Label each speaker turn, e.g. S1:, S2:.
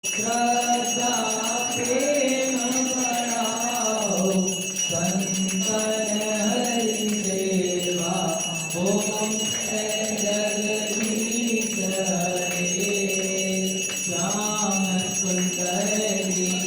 S1: श्रद्धा प्रेम बढ़ाओ संतन हरि सेवा ओम जगदीश हरे श्याम सुंदरी